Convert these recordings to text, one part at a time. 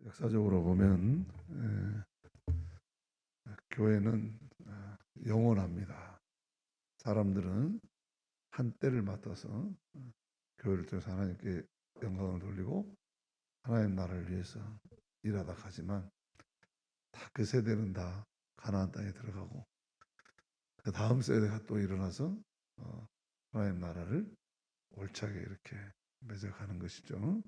역사적으로 보면 교회는 영원합니다. 사람들은 한때를 맡아서 교회를 통해서 하나님께 영광을 돌리고 하나님 나라를 위해서 일하다 가지만 다 그 세대는 다 가나안 땅에 들어가고 그 다음 세대가 또 일어나서 하나님 나라를 올차게 이렇게 맺어가는 것이죠.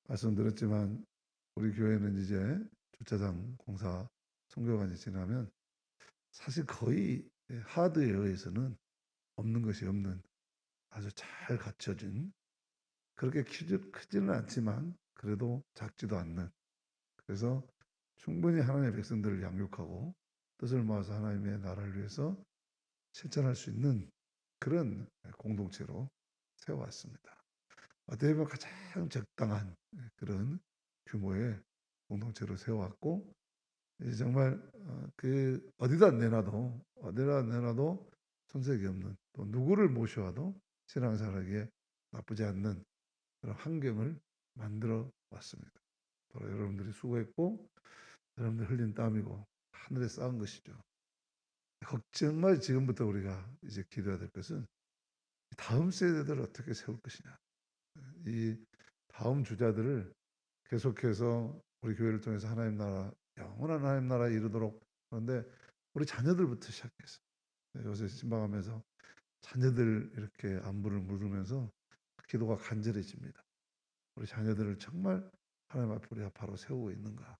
말씀드렸지만 우리 교회는 이제 주차장 공사 선교관이 지나면 사실 거의 하드웨어에서는 없는 것이 없는 아주 잘 갖춰진, 그렇게 크지는 않지만 그래도 작지도 않는, 그래서 충분히 하나님의 백성들을 양육하고 뜻을 모아서 하나님의 나라를 위해서 실천할 수 있는 그런 공동체로 세워왔습니다. 어떻게 보면 가장 적당한 그런 규모의 공동체로 세워왔고, 이제 정말 그 어디다 내놔도 손색이 없는, 또 누구를 모셔와도 신앙생활하기에 나쁘지 않는 그런 환경을 만들어 왔습니다. 바로 여러분들이 수고했고 여러분들 흘린 땀이고 하늘에 쌓은 것이죠. 정말 지금부터 우리가 이제 기도해야 될 것은 다음 세대들을 어떻게 세울 것이냐. 이 다음 주자들을 계속해서 우리 교회를 통해서 하나님 나라, 영원한 하나님 나라에 이르도록. 그런데 우리 자녀들부터 시작해서 요새 신방하면서 자녀들 이렇게 안부를 물으면서 기도가 간절해집니다. 우리 자녀들을 정말 하나님 앞에 우리가 바로 세우고 있는가.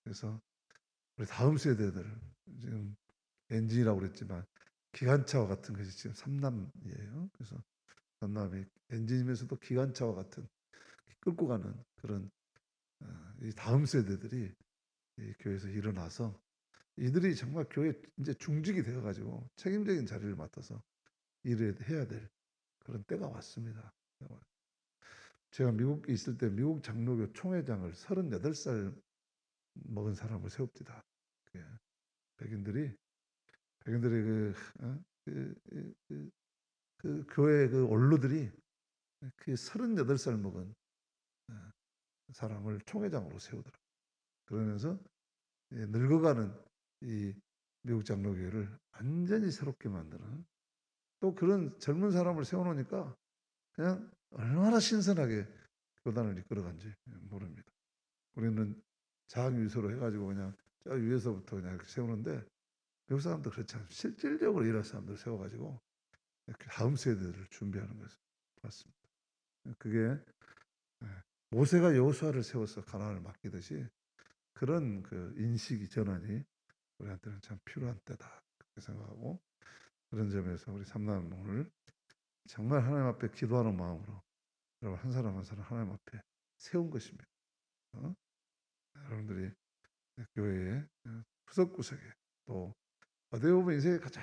그래서 우리 다음 세대들, 지금 엔진이라고 그랬지만 기관차와 같은 것이 지금 삼남이에요. 그래서 삼남이 엔진이면서도 기관차와 같은 끌고 가는 그런 이 다음 세대들이 이 교회에서 일어나서 이들이 정말 교회 이제 중직이 되어가지고 책임적인 자리를 맡아서 일을 해야 될 그런 때가 왔습니다. 제가 미국에 있을 때 미국 장로교 총회장을 38살 먹은 사람을 세웁니다. 백인들이 그 교회 그 원로들이 그 38살 먹은 사람을 총회장으로 세우더라. 그러면서 늙어가는 이 미국 장로교회를 완전히 새롭게 만드는, 또 그런 젊은 사람을 세워놓으니까 그냥 얼마나 신선하게 교단을 이끌어간지 모릅니다. 우리는 장유서로 해가지고 그냥 저 위에서부터 그냥 이렇게 세우는데 미국 사람도 그렇지 않아요. 실질적으로 일할 사람들 세워가지고 다음 세대들을 준비하는 것을 봤습니다. 그게 모세가 여호수아를 세워서 가나안을 맡기듯이 그런 그 인식이 전환이 우리한테는 참 필요한 때다 그렇게 생각하고, 그런 점에서 우리 삼남 오늘 정말 하나님 앞에 기도하는 마음으로 여러분 한 사람 한 사람 하나님 앞에 세운 것입니다. 여러분들이 교회의 구석구석에, 또 어떻게 보면 인생의 가장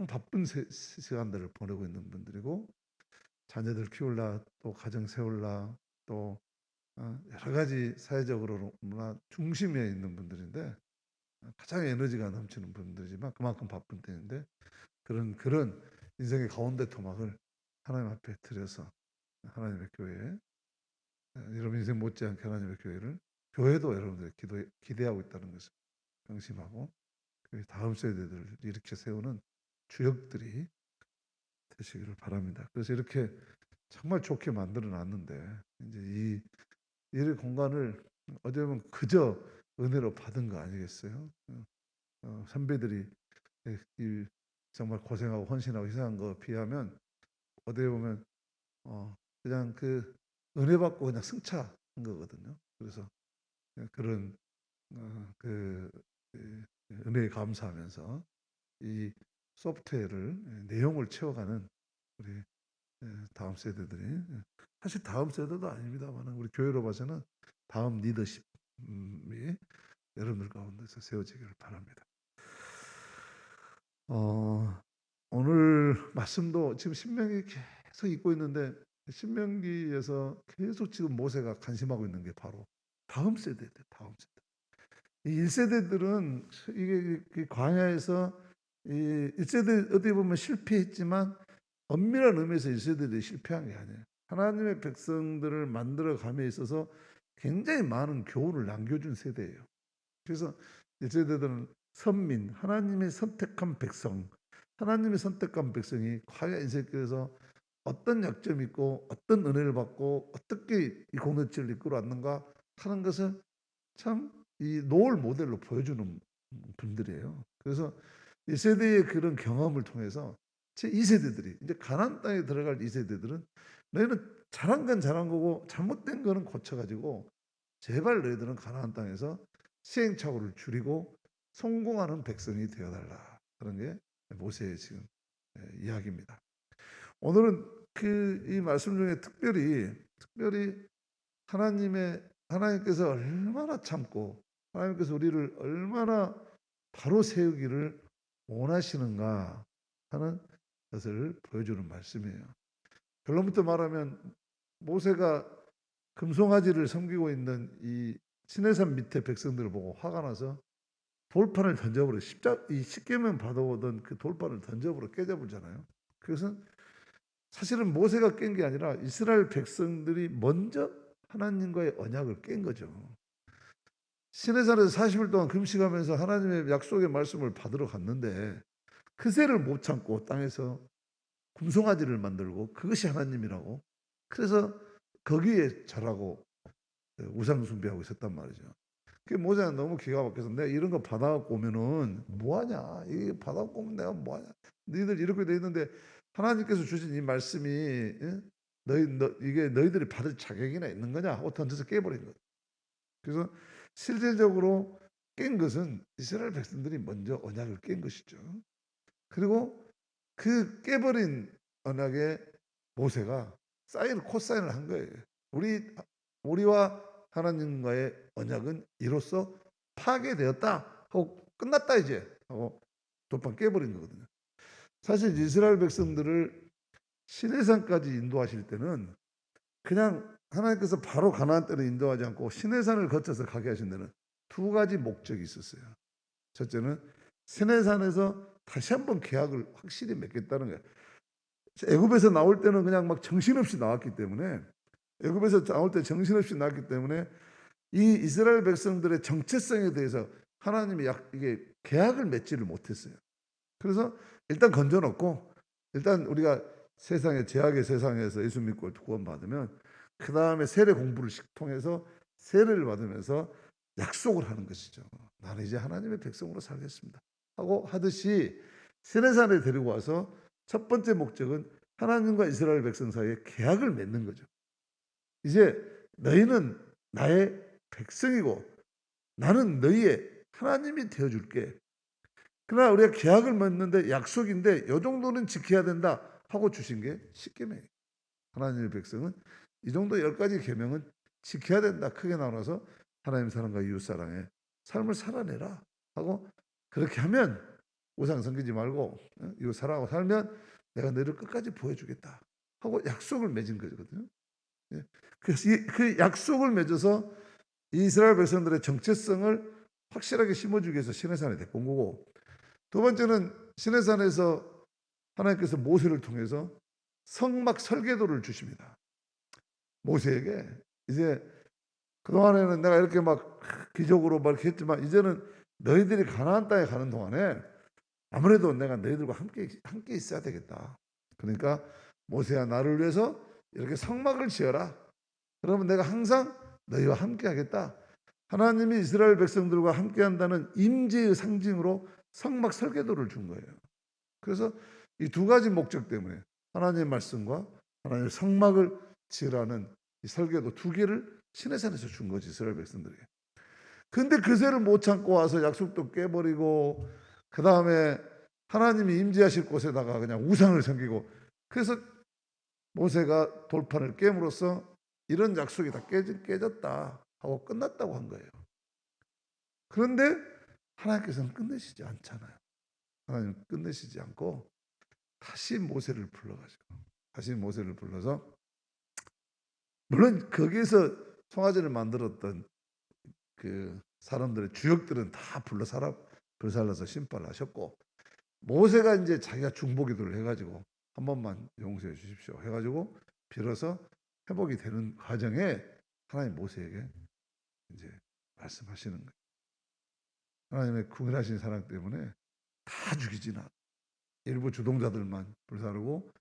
바쁜 시간들을 보내고 있는 분들이고, 자녀들 키울라, 또 가정 세울라, 또 여러 가지 사회적으로 문화 중심에 있는 분들인데 가장 에너지가 넘치는 분들이지만 그만큼 바쁜 때인데, 그런 인생의 가운데 토막을 하나님 앞에 들여서 하나님의 교회에, 여러분 인생 못지않게 하나님의 교회를, 교회도 여러분들이 기대하고 있다는 것을 명심하고 그 다음 세대들을 이렇게 세우는 주역들이 되시기를 바랍니다. 그래서 이렇게 정말 좋게 만들어 놨는데 이제 이 공간을 어떻게 보면 그저 은혜로 받은 거 아니겠어요? 선배들이 이 정말 고생하고 헌신하고 희생한 거 비하면 어떻게 보면 그냥 그 은혜 받고 그냥 승차한 거거든요. 그래서 그런 그 은혜에 감사하면서 이 소프트웨어를 내용을 채워가는 우리 다음 세대들이, 사실 다음 세대도 아닙니다만 우리 교회로 봐서는 다음 리더십이 여러분들 가운데서 세워지기를 바랍니다. 오늘 말씀도 지금 신명기 계속 읽고 있는데 신명기에서 계속 지금 모세가 관심하고 있는 게 바로 다음 세대들, 다음 세대. 이 1세대들은 이게 광야에서 이 1세대 어떻게 보면 실패했지만 엄밀한 의미에서 1세대들이 실패한 게 아니에요. 하나님의 백성들을 만들어 감에 있어서 굉장히 많은 교훈을 남겨준 세대예요. 그래서 이 세대들은 선민, 하나님의 선택한 백성, 하나님의 선택한 백성이 과연 인생길에서 어떤 약점이 있고 어떤 은혜를 받고 어떻게 이 공동체를 이끌어왔는가 하는 것을 참 이 노을 모델로 보여주는 분들이에요. 그래서 이 세대의 그런 경험을 통해서 제 2세대들이 이제 가나안 땅에 들어갈 2세대들은 너희는 잘한 건 잘한 거고 잘못된 거는 고쳐가지고 제발 너희들은 가나안 땅에서 시행착오를 줄이고 성공하는 백성이 되어달라. 그런 게 모세의 지금 이야기입니다. 오늘은 이 말씀 중에 특별히 하나님께서 얼마나 참고 하나님께서 우리를 얼마나 바로 세우기를 원하시는가 하는 것을 보여주는 말씀이에요. 결론부터 말하면 모세가 금송아지를 섬기고 있는 이 시내산 밑에 백성들을 보고 화가 나서 돌판을 던져버려 이 십계명 받아오던 그 돌판을 던져버려 깨져버리잖아요. 그것은 사실은 모세가 깬 게 아니라 이스라엘 백성들이 먼저 하나님과의 언약을 깬 거죠. 시내산에서 40일 동안 금식하면서 하나님의 약속의 말씀을 받으러 갔는데 그새를 못 참고 땅에서 금송아지를 만들고 그것이 하나님이라고 그래서 거기에 절하고 우상 숭배하고 있었단 말이죠. 그 모세는 너무 기가 막혀서 내가 이런 거 받아갖고 오면은 뭐하냐 이게 받아갖고 오면 내가 뭐하냐 너희들 이렇게 돼 있는데 하나님께서 주신 이 말씀이 이게 너희들이 받을 자격이나 있는 거냐 하고 던져서 깨버린 거예요. 그래서 실질적으로 깬 것은 이스라엘 백성들이 먼저 언약을 깬 것이죠. 그리고 그 깨버린 언약에 모세가 코사인을 한 거예요. 우리와 하나님과의 언약은 이로써 파괴되었다 하고 끝났다 이제 하고 돌판 깨버린 거거든요. 사실 이스라엘 백성들을 시내산까지 인도하실 때는 그냥 하나님께서 바로 가나안 땅으로 인도하지 않고 시내산을 거쳐서 가게 하신 데는 두 가지 목적이 있었어요. 첫째는 시내산에서 다시 한번 계약을 확실히 맺겠다는 거예요. 애굽에서 나올 때는 그냥 막 정신없이 나왔기 때문에 애굽에서 나올 때 정신없이 나왔기 때문에 이 이스라엘 백성들의 정체성에 대해서 하나님이 이게 계약을 맺지를 못했어요. 그래서 일단 건져놓고 일단 우리가 제약의 세상에서 예수 믿고 구원받으면 그 다음에 세례 공부를 통해서 세례를 받으면서 약속을 하는 것이죠. 나는 이제 하나님의 백성으로 살겠습니다 하고 하듯이 시내산에 데리고 와서 첫 번째 목적은 하나님과 이스라엘 백성 사이에 계약을 맺는 거죠. 이제 너희는 나의 백성이고 나는 너희의 하나님이 되어줄게. 그러나 우리가 계약을 맺는데 약속인데 이 정도는 지켜야 된다 하고 주신 게 십계명이에요. 하나님의 백성은 이 정도 10가지 계명은 지켜야 된다. 크게 나눠서 하나님 사랑과 이웃 사랑의 삶을 살아내라 하고 그렇게 하면 우상 섬기지 말고 이웃 사랑하고 살면 내가 너를 끝까지 보여주겠다 하고 약속을 맺은 거거든요. 그래서 그 약속을 맺어서 이스라엘 백성들의 정체성을 확실하게 심어주기 위해서 시내산에 데리고 온 거고 두 번째는 시내산에서 하나님께서 모세를 통해서 성막 설계도를 주십니다. 모세에게 이제 그동안에는 내가 이렇게 막 기적으로 막 이렇게 했지만 이제는 너희들이 가나안 땅에 가는 동안에 아무래도 내가 너희들과 함께 있어야 되겠다. 그러니까 모세야 나를 위해서 이렇게 성막을 지어라. 그러면 내가 항상 너희와 함께 하겠다. 하나님이 이스라엘 백성들과 함께 한다는 임재의 상징으로 성막 설계도를 준 거예요. 그래서 이 두 가지 목적 때문에 하나님의 말씀과 하나님의 성막을 지으라는 이 설계도 두 개를 시내산에서 준 거지 이스라엘 백성들에게. 근데 그새를 못 참고 와서 약속도 깨버리고 그 다음에 하나님이 임재하실 곳에다가 그냥 우상을 섬기고 그래서 모세가 돌판을 깨므로써 이런 약속이 다 깨졌다 하고 끝났다고 한 거예요. 그런데 하나님께서는 끝내시지 않잖아요. 하나님 끝내시지 않고 다시 모세를 불러서 물론 거기에서 송아지를 만들었던 그 사람들의 주역들은 다 불살라서 심판을 하셨고 모세가 이제 자기가 중보기도를 해가지고 한 번만 용서해 주십시오 해가지고 빌어서 회복이 되는 과정에 하나님 모세에게 이제 말씀하시는 거예요. 하나님의 긍휼하신 사랑 때문에 다 죽이지는 않아. 일부 주동자들만 불사르고,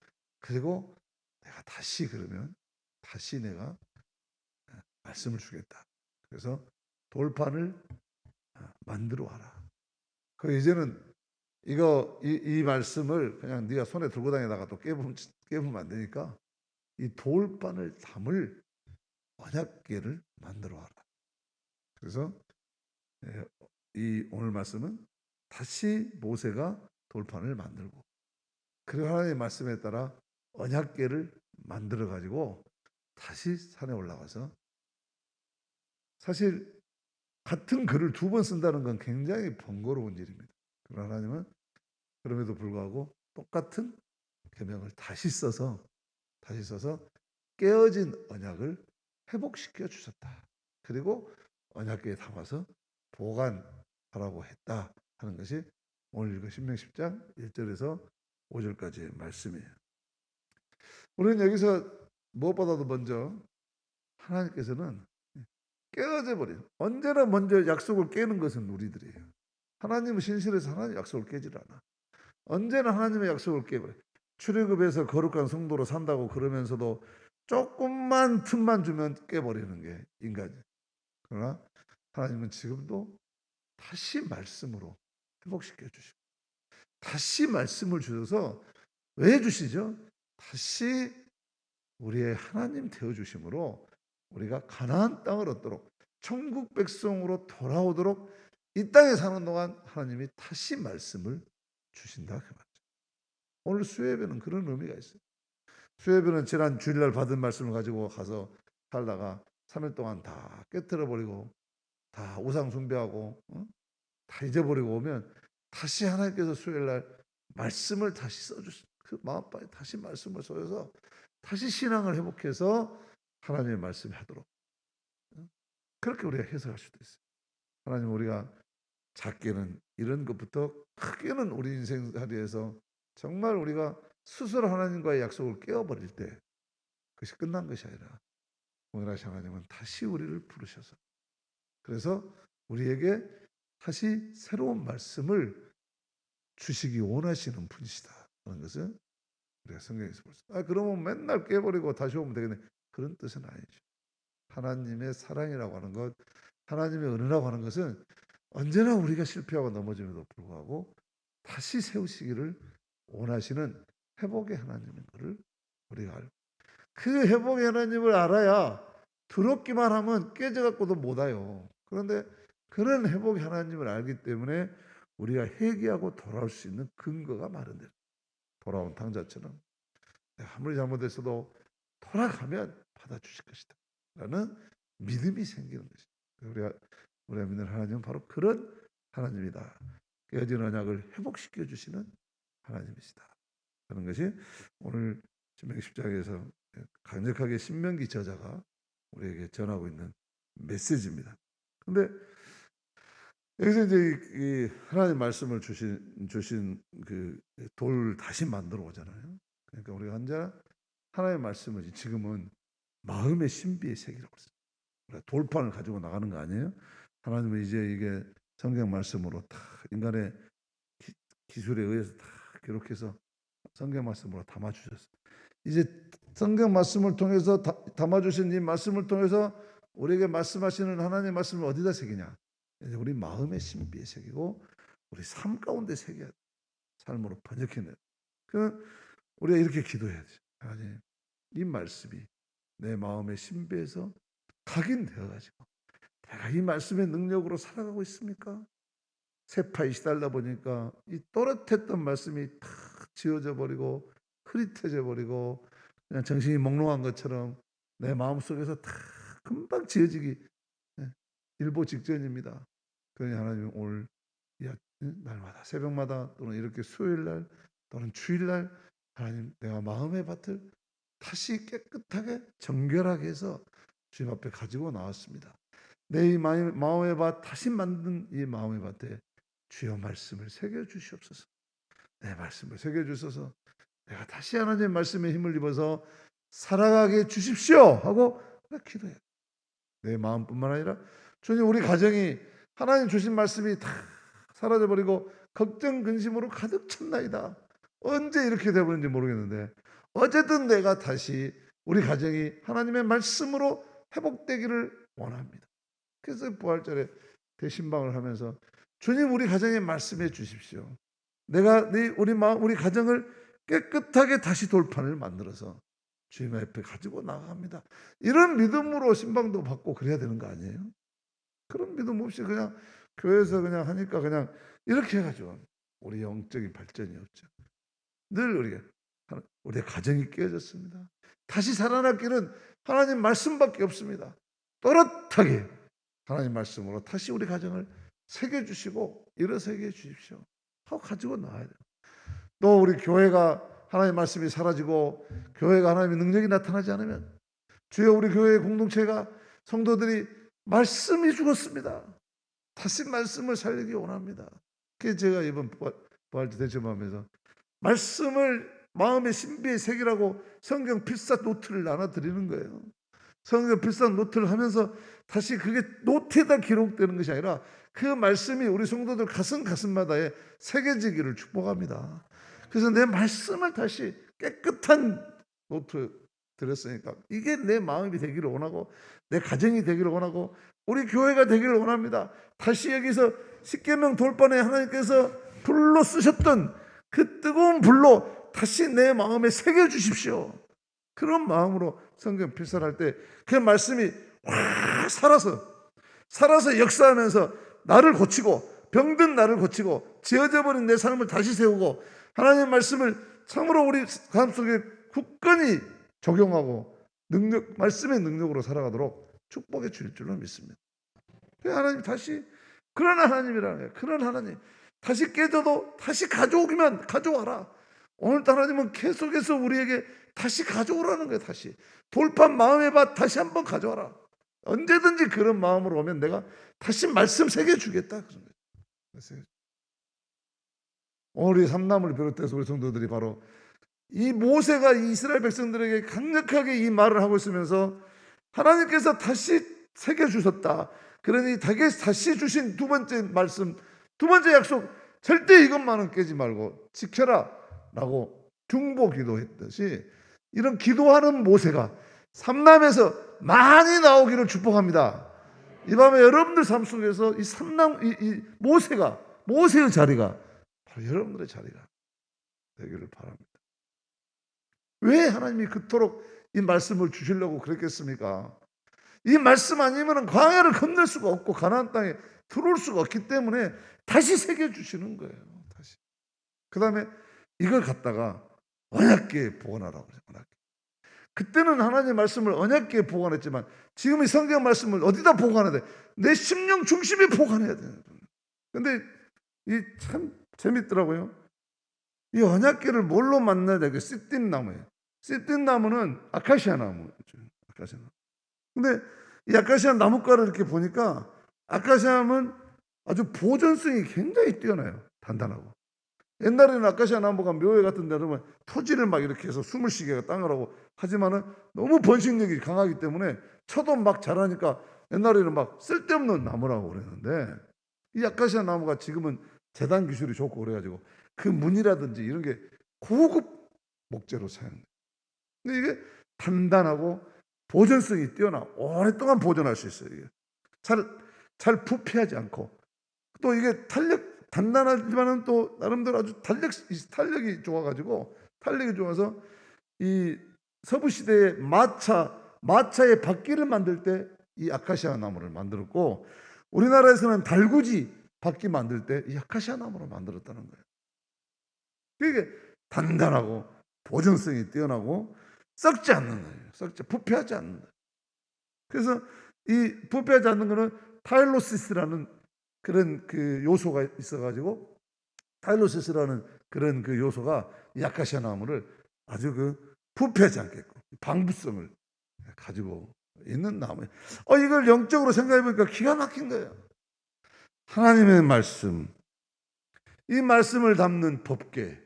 그리고 내가 다시 그러면 다시 내가 말씀을 주겠다. 그래서 돌판을 만들어 와라. 그 이제는 이 말씀을 그냥 네가 손에 들고 다니다가 또 깨부면 안 되니까 이 돌판을 담을 언약궤를 만들어 와라. 그래서 이 오늘 말씀은 다시 모세가 돌판을 만들고, 그리고 하나님의 말씀에 따라 언약궤를 만들어 가지고 다시 산에 올라가서, 사실 같은 글을 두 번 쓴다는 건 굉장히 번거로운 일입니다. 그러나 하나님은 그럼에도 불구하고 똑같은 계명을 다시 써서 깨어진 언약을 회복시켜 주셨다. 그리고 언약궤에 담아서 보관하라고 했다 하는 것이 오늘 읽은 신명기 10장 1절에서 5절까지의 말씀이에요. 우리는 여기서 무엇보다도 먼저 하나님께서는 깨어져 버린, 언제나 먼저 약속을 깨는 것은 우리들이에요. 하나님은 신실해서 하나님 약속을 깨질 않아. 언제나 하나님의 약속을 깨버려. 출애굽에서 거룩한 성도로 산다고 그러면서도 조금만 틈만 주면 깨버리는 게 인간이에요. 그러나 하나님은 지금도 다시 말씀으로 회복시켜 주시고, 다시 말씀을 주셔서 왜 주시죠? 다시 우리의 하나님 되어 주심으로 우리가 가나안 땅을 얻도록, 천국 백성으로 돌아오도록 이 땅에 사는 동안 하나님이 다시 말씀을 주신다 그 말이죠. 오늘 수요예배는 그런 의미가 있어요. 수요예배는 지난 주일날 받은 말씀을 가지고 가서 살다가 3일 동안 다 깨트려 버리고 다 우상 숭배하고 다 잊어버리고 오면, 다시 하나님께서 수요일날 말씀을 다시 써주신 그 마음밭에 다시 말씀을 써서 다시 신앙을 회복해서 하나님의 말씀을 하도록, 그렇게 우리가 해석할 수도 있어요. 하나님, 우리가 작게는 이런 것부터 크게는 우리 인생살이에서 정말 우리가 스스로 하나님과의 약속을 깨어버릴 때 그것이 끝난 것이 아니라 오늘하신 하나님은 다시 우리를 부르셔서, 그래서 우리에게 다시 새로운 말씀을 주시기 원하시는 분이시다 하는 것은 우리가 성경에서 볼 수 있어요. 그러면 맨날 깨버리고 다시 오면 되겠네, 그런 뜻은 아니죠. 하나님의 사랑이라고 하는 것, 하나님의 은혜라고 하는 것은 언제나 우리가 실패하고 넘어짐에도 불구하고 다시 세우시기를 원하시는 회복의 하나님인 것을 우리가 알고, 그 회복의 하나님을 알아야 더럽기만 하면 깨져갖고도 못 와요. 그런데 그런 회복의 하나님을 알기 때문에 우리가 회개하고 돌아올 수 있는 근거가 마련돼요. 돌아온 탕자처럼 아무리 잘못했어도 돌아가면 받아주실 것이다 라는 믿음이 생기는 것이죠. 우리가 믿는 하나님은 바로 그런 하나님이다. 깨어진 언약을 회복시켜 주시는 하나님이시다 하는 것이 오늘 신명기 10장에서 강력하게 신명기 저자가 우리에게 전하고 있는 메시지입니다. 그런데 여기서 이제 이 하나님 말씀을 주신 그 돌 다시 만들어 오잖아요. 그러니까 우리가 언제나 하나님의 말씀을 지금은 마음의 신비의 세계라고 했어요. 돌판을 가지고 나가는 거 아니에요? 하나님은 이제 이게 성경 말씀으로 다 인간의 기술에 의해서 다 기록해서 성경 말씀으로 담아주셨어요. 이제 성경 말씀을 통해서 담아주신 이 말씀을 통해서 우리에게 말씀하시는 하나님의 말씀을 어디다 새기냐? 이제 우리 마음의 신비에 새기고 우리 삶 가운데 새겨야 돼. 삶으로 번역해내. 그 우리가 이렇게 기도해야지. 하나님, 이 말씀이 내 마음의 신비에서 각인되어 가지고 내가 이 말씀의 능력으로 살아가고 있습니까? 세파에 시달다 보니까 이 또렷했던 말씀이 다 지워져 버리고 흐릿해져 버리고 그냥 정신이 몽롱한 것처럼 내 마음속에서 다 금방 지워지기 일보 직전입니다. 그러니 하나님 오늘 날마다 새벽마다 또는 이렇게 수요일날 또는 주일날 하나님 내가 마음의 밭을 다시 깨끗하게 정결하게 해서 주님 앞에 가지고 나왔습니다. 내 이 마음의 밭 다시 만든 이 마음의 밭에 주여 말씀을 새겨 주시옵소서. 내 말씀을 새겨 주셔서 내가 다시 하나님의 말씀에 힘을 입어서 살아가게 주십시오 하고 기도해요. 내 마음뿐만 아니라 주님, 우리 가정이 하나님 주신 말씀이 다 사라져버리고 걱정 근심으로 가득 찼나이다. 언제 이렇게 되버린지 모르겠는데 어쨌든 내가 다시 우리 가정이 하나님의 말씀으로 회복되기를 원합니다. 그래서 부활절에 대신방을 하면서 주님, 우리 가정에 말씀해 주십시오. 내가 우리 가정을 깨끗하게 다시 돌판을 만들어서 주님 앞에 가지고 나갑니다. 이런 믿음으로 신방도 받고 그래야 되는 거 아니에요? 그런 믿음 없이 그냥 교회에서 그냥 하니까 그냥 이렇게 해가지고 우리 영적인 발전이 없죠. 늘 우리의 가정이 깨어졌습니다. 다시 살아날 길은 하나님 말씀밖에 없습니다. 또렷하게 하나님 말씀으로 다시 우리 가정을 새겨주시고 일어서게 해주십시오 하고 가지고 나와야 돼요. 또 우리 교회가 하나님 말씀이 사라지고 교회가 하나님의 능력이 나타나지 않으면 주여, 우리 교회의 공동체가 성도들이 말씀이 죽었습니다. 다시 말씀을 살리기 원합니다. 그래서 제가 이번 부활절 대접하면서 말씀을 마음의 신비에 새기라고 성경 필사 노트를 나눠드리는 거예요. 성경 필사 노트를 하면서 다시 그게 노트에다 기록되는 것이 아니라 그 말씀이 우리 성도들 가슴가슴마다에 새겨지기를 축복합니다. 그래서 내 말씀을 다시 깨끗한 노트 드렸으니까 이게 내 마음이 되기를 원하고 내 가정이 되기를 원하고 우리 교회가 되기를 원합니다. 다시 여기서 십계명 돌판에 하나님께서 불로 쓰셨던 그 뜨거운 불로 다시 내 마음에 새겨주십시오. 그런 마음으로 성경 필사를 할 때 그 말씀이 확 살아서 역사하면서 나를 고치고 병든 나를 고치고 지어져 버린 내 삶을 다시 세우고 하나님의 말씀을 참으로 우리 삶 속에 굳건히 적용하고 말씀의 능력으로 살아가도록 축복해 주실 줄로 믿습니다. 하나님 다시 그런 하나님이라는 거예요. 그런 하나님 다시 깨져도 다시 가져오기만 가져와라. 오늘도 하나님은 계속해서 우리에게 다시 가져오라는 거예요. 다시 돌판 마음의 밭 다시 한번 가져와라. 언제든지 그런 마음으로 오면 내가 다시 말씀 새겨주겠다. 오늘 이 삼남을 비롯해서 우리 성도들이 바로 이 모세가 이스라엘 백성들에게 강력하게 이 말을 하고 있으면서 하나님께서 다시 새겨주셨다. 그러니 다시 주신 두 번째 말씀, 두 번째 약속, 절대 이것만은 깨지 말고 지켜라 라고 중보 기도했듯이 이런 기도하는 모세가 삼남에서 많이 나오기를 축복합니다. 이 밤에 여러분들 삶 속에서 이 삼남, 이 모세의 자리가 바로 여러분들의 자리가 되기를 바랍니다. 왜 하나님이 그토록 이 말씀을 주시려고 그랬겠습니까? 이 말씀 아니면 광야를 건널 수가 없고 가나안 땅에 들어올 수가 없기 때문에 다시 새겨주시는 거예요. 다시. 그 다음에 이걸 갖다가 언약궤에 보관하라고 그래요. 언약궤. 그때는 하나님의 말씀을 언약궤에 보관했지만 지금 이 성경 말씀을 어디다 보관해야 돼? 내 심령 중심에 보관해야 돼요. 근데 이 참 재밌더라고요. 이 언약궤를 뭘로 만나야 돼? 씨띠임 나무예요. 씨띠임 나무는 아카시아 나무죠. 아카시아 나무. 근데 이 아카시아 나무가를 이렇게 보니까 아카시아는 아주 보존성이 굉장히 뛰어나요. 단단하고. 옛날에는 아카시아 나무가 묘회 같은 데 보면 토지를 막 이렇게 해서 숨을 쉬게 땅을 하고 하지만은 너무 번식력이 강하기 때문에 쳐도 막 자라니까 옛날에는 막 쓸데없는 나무라고 그랬는데 이 아카시아 나무가 지금은 재단 기술이 좋고 그래가지고 그 무늬라든지 이런 게 고급 목재로 사용돼요. 근데 이게 단단하고 보존성이 뛰어나 오랫동안 보존할 수 있어요. 이게 잘 부패하지 않고 또 이게 단단하지만은 또 나름대로 아주 탄력이 좋아서 이 서부 시대의 마차의 바퀴를 만들 때 이 아카시아 나무를 만들었고 우리나라에서는 달구지 바퀴 만들 때 이 아카시아 나무로 만들었다는 거예요. 이게 단단하고 보존성이 뛰어나고 썩지 않는 거예요. 부패하지 않는 거예요. 그래서 이 부패하지 않는 거는 타일로시스라는 그런 그 요소가 있어가지고 타일로시스라는 그런 그 요소가 이 아카시아 나무를 아주 부패하지 않게끔 방부성을 가지고 있는 나무예요. 이걸 영적으로 생각해 보니까 기가 막힌 거예요. 하나님의 말씀, 이 말씀을 담는 법궤,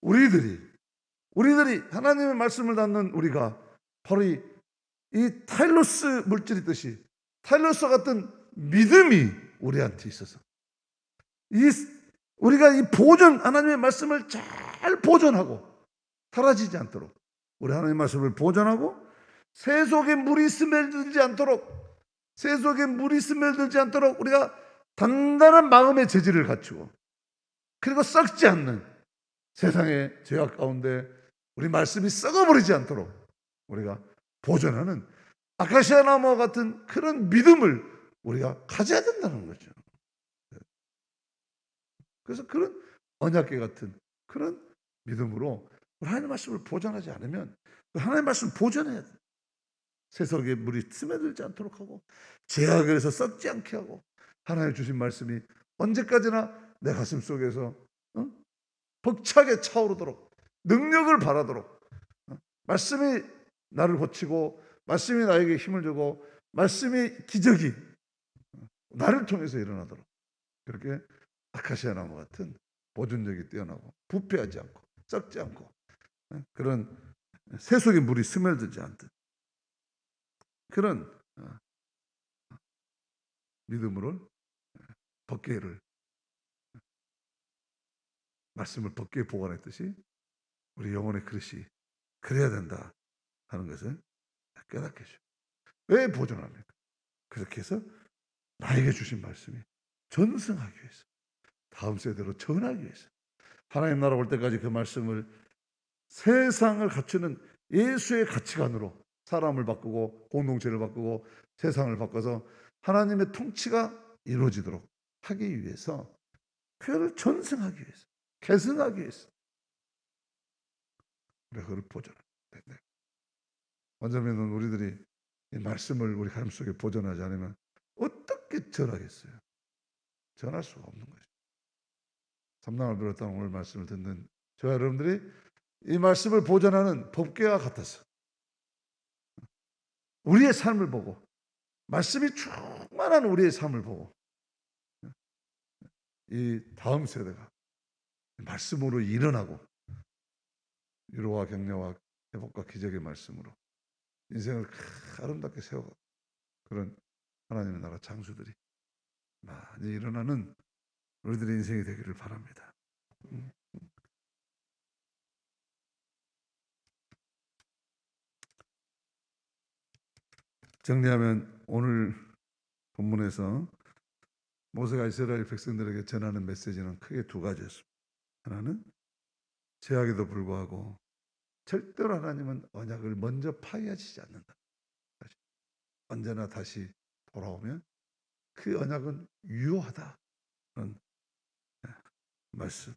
우리들이 하나님의 말씀을 담는 우리가 바로 이 타일로스 물질이듯이 타일로스 같은 믿음이 우리한테 있어서 우리가 이 보존, 하나님의 말씀을 잘 보존하고 사라지지 않도록, 우리 하나님의 말씀을 보존하고 새 속에 물이 스며들지 않도록 우리가 단단한 마음의 재질을 갖추고, 그리고 썩지 않는 세상의 죄악 가운데 우리 말씀이 썩어버리지 않도록 우리가 보존하는 아카시아 나무와 같은 그런 믿음을 우리가 가져야 된다는 거죠. 그래서 그런 언약궤 같은 그런 믿음으로 하나님의 말씀을 보존하지 않으면, 하나님의 말씀을 보존해야 돼. 세속에 물이 스며들지 않도록 하고 죄악에서 썩지 않게 하고, 하나님 주신 말씀이 언제까지나 내 가슴 속에서 벅차게 차오르도록, 능력을 발하도록, 말씀이 나를 고치고 말씀이 나에게 힘을 주고 말씀의 기적이 나를 통해서 일어나도록, 그렇게 아카시아 나무 같은 보존력이 뛰어나고 부패하지 않고 썩지 않고 그런 새 속에 물이 스며들지 않듯 그런 믿음으로 법궤를, 말씀을 법궤에 보관했듯이 우리 영혼의 그릇이 그래야 된다 하는 것을 깨닫게 해줘요. 왜 보존합니까? 그렇게 해서 나에게 주신 말씀이 전승하기 위해서, 다음 세대로 전하기 위해서, 하나님 나라 올 때까지 그 말씀을 세상을 갖추는 예수의 가치관으로 사람을 바꾸고 공동체를 바꾸고 세상을 바꿔서 하나님의 통치가 이루어지도록 하기 위해서, 그를 전승하기 위해서, 계승하기 위해서 우리가 그걸 보존해야 된다. 원자면은 우리들이 이 말씀을 우리 가슴 속에 보존하지 않으면 어떻게 전하겠어요? 전할 수가 없는 거죠. 삼남을 비롯한 오늘 말씀을 듣는 저와 여러분들이 이 말씀을 보존하는 법궤와 같아서 우리의 삶을 보고, 말씀이 충만한 우리의 삶을 보고, 이 다음 세대가 말씀으로 일어나고 위로와 격려와 회복과 기적의 말씀으로 인생을 아름답게 세워가고, 그런 하나님의 나라 장수들이 많이 일어나는 우리들의 인생이 되기를 바랍니다. 정리하면 오늘 본문에서 모세가 이스라엘 백성들에게 전하는 메시지는 크게 두 가지였습니다. 하나는 제약에도 불구하고 절대로 하나님은 언약을 먼저 파괴하시지 않는다. 언제나 다시 돌아오면 그 언약은 유효하다는 말씀.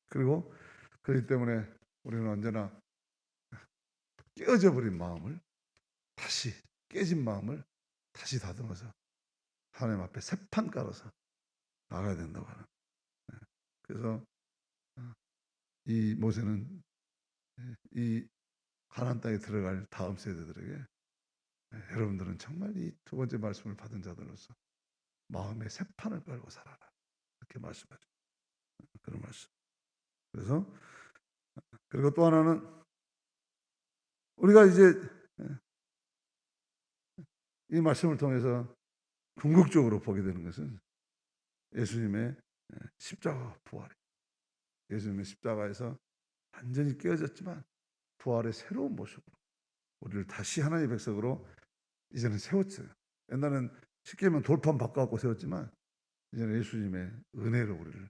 그리고 그렇기 때문에 우리는 언제나 깨어져 버린 마음을 다시, 깨진 마음을 다시 다듬어서 하나님 앞에 새 판 깔아서 나가야 된다고 하는. 그래서 이 모세는 이 가나안 땅에 들어갈 다음 세대들에게, 여러분들은 정말 이 두 번째 말씀을 받은 자들로서 마음에 새 판을 깔고 살아라, 이렇게 말씀하죠. 그런 말씀. 그래서 그리고 또 하나는 우리가 이제 이 말씀을 통해서 궁극적으로 보게 되는 것은 예수님의 십자가 부활이에요. 예수님의 십자가에서 완전히 깨어졌지만 부활의 새로운 모습으로 우리를 다시 하나님의 백성으로 이제는 세웠어요. 옛날에는 쉽게 하면 돌판 바꿔갖고 세웠지만 이제는 예수님의 은혜로 우리를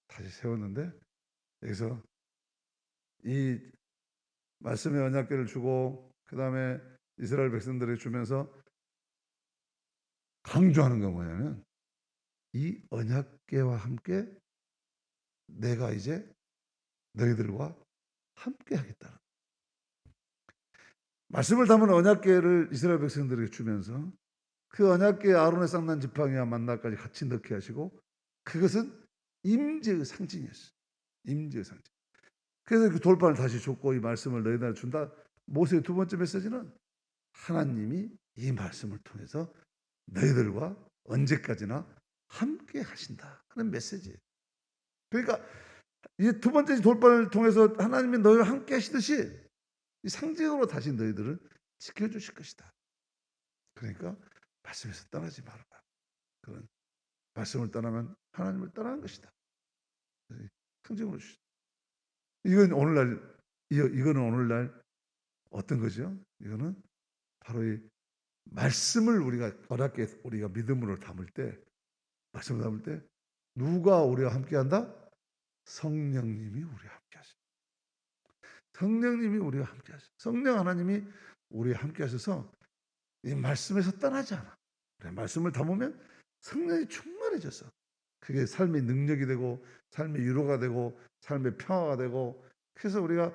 다시 세웠는데, 여기서 이 말씀의 언약궤를 주고 그 다음에 이스라엘 백성들에게 주면서 강조하는 건 뭐냐면, 이 언약궤와 함께 내가 이제 너희들과 함께 하겠다는, 말씀을 담은 언약궤를 이스라엘 백성들에게 주면서 그 언약궤에 아론의 쌍난 지팡이와 만나까지 같이 넣게 하시고, 그것은 임재의 상징이었어요. 임재의 상징. 그래서 그 돌판을 다시 줬고 이 말씀을 너희들한테 준다. 모세의 두 번째 메시지는 하나님이 이 말씀을 통해서 너희들과 언제까지나 함께 하신다 하는 메시지예요. 그러니까 이 두 번째 돌판을 통해서 하나님이 너희와 함께 하시듯이 이 상징으로 다시 너희들을 지켜주실 것이다. 그러니까 말씀에서 떠나지 말아라. 그런 말씀을 떠나면 하나님을 떠나는 것이다. 상징으로 주시죠. 이건 오늘날 이거는 오늘날 어떤 거죠? 이거는 바로 이 말씀을 우리가 어렵게 우리가 믿음으로 담을 때, 말씀을 담을 때 누가 우리와 함께한다? 성령님이 우리와 함께하십니다. 성령님이 우리와 함께하십니다. 성령 하나님이 우리와 함께하셔서 이 말씀에서 떠나지 않아. 말씀을 담으면 성령이 충만해져서 그게 삶의 능력이 되고 삶의 위로가 되고 삶의 평화가 되고, 그래서 우리가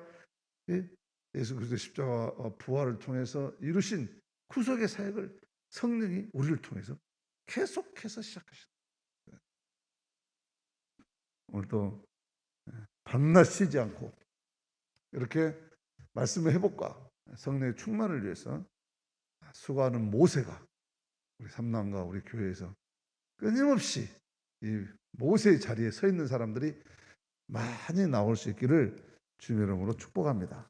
예수 그리스도 십자가 부활을 통해서 이루신 구속의 사역을 성령이 우리를 통해서 계속해서 시작하시다. 오늘도 밤낮 쉬지 않고 이렇게 말씀의 회복과 성령의 충만을 위해서 수고하는 모세가 우리 삼남과 우리 교회에서 끊임없이 이 모세의 자리에 서 있는 사람들이 많이 나올 수 있기를 주님의 이름으로 축복합니다.